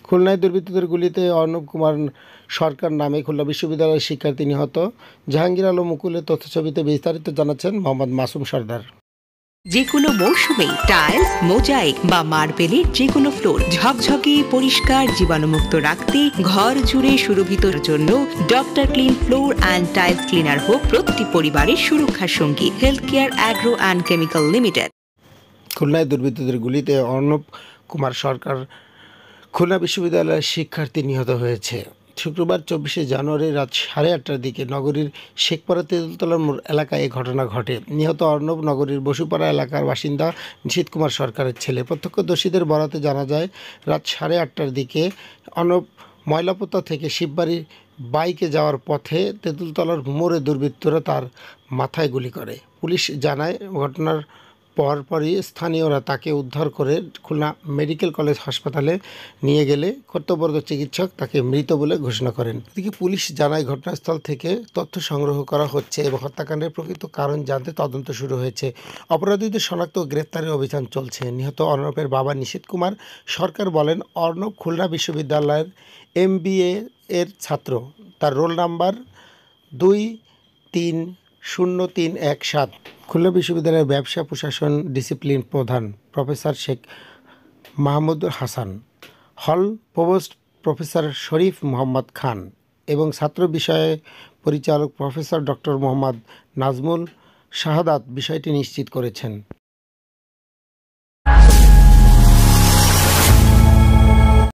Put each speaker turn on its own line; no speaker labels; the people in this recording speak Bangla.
খুলনায় দুর্বৃত্তদের গুলিতে অর্ণব কুমার সরকার নামে খুলনা বিশ্ববিদ্যালয়ের শিক্ষার্থী নিহত। জাহাঙ্গীর আলম মুকুলের তথ্যছবিতে বিস্তারিত জানাচ্ছেন মোহাম্মদ মাসুম সর্দার।
যে কোনো মৌসুমে টাইলস, মোজাইক বা মার্বেলের যে কোনো ফ্লোর ঝকঝকে পরিষ্কার জীবাণুমুক্ত রাখতে ঘর জুড়ে সুরভিতর জন্য doctor clean floor and tiles cleaner হোক প্রতিটি পরিবারের সুরক্ষার সঙ্গী। Health care agro and chemical limited.
খুলনায় দুর্বৃত্তদের গুলিতে অর্ণব কুমার সরকার খুলনা বিশ্ববিদ্যালয়ের শিক্ষার্থী নিহত হয়েছে। শুক্রবার 24শে জানুয়ারি রাত 8:30টার দিকে নগরীর শেখপাড়া তেঁতুলতলার মোড় এলাকায় এ ঘটনা ঘটে। নিহত অর্ণব নগরীর বসুপাড়া এলাকার বাসিন্দা নিশীথ কুমার সরকারের ছেলে। প্রত্যক্ষদর্শীদের বরাতে জানা যায়, রাত 8:30টার দিকে অর্ণব ময়লাপোতা থেকে শিববাড়ির বাইকে যাওয়ার পথে তেঁতুলতলার মোড়ে দুর্বৃত্তরা তার মাথায় গুলি করে। পুলিশ জানায়, ঘটনার পরপরই স্থানীয়রা তাকে উদ্ধার করে খুলনা মেডিকেল কলেজ হাসপাতালে নিয়ে গেলে কর্তব্যরত চিকিৎসক তাকে মৃত বলে ঘোষণা করেন। এদিকে পুলিশ জানায়, ঘটনাস্থল থেকে তথ্য সংগ্রহ করা হচ্ছে এবং হত্যাকাণ্ডের প্রকৃত কারণ জানতে তদন্ত শুরু হয়েছে। অপরাধীদের শনাক্ত ও গ্রেফতারের অভিযান চলছে। নিহত অর্ণবের বাবা নিশীথ কুমার সরকার বলেন, অর্ণব খুলনা বিশ্ববিদ্যালয়ের MBA এর ছাত্র। তার রোল নাম্বার 230317। খুলনা বিশ্ববিদ্যালয়ের ব্যবসা প্রশাসন ডিসিপ্লিন প্রধান প্রফেসর শেখ মাহমুদ হাসান, হল প্রভোস্ট প্রফেসর শরীফ মোহাম্মদ খান এবং ছাত্র বিষয়ে পরিচালক প্রফেসর ডক্টর মোহাম্মদ নাজমুল শাহাদাত বিষয়টি নিশ্চিত করেছেন।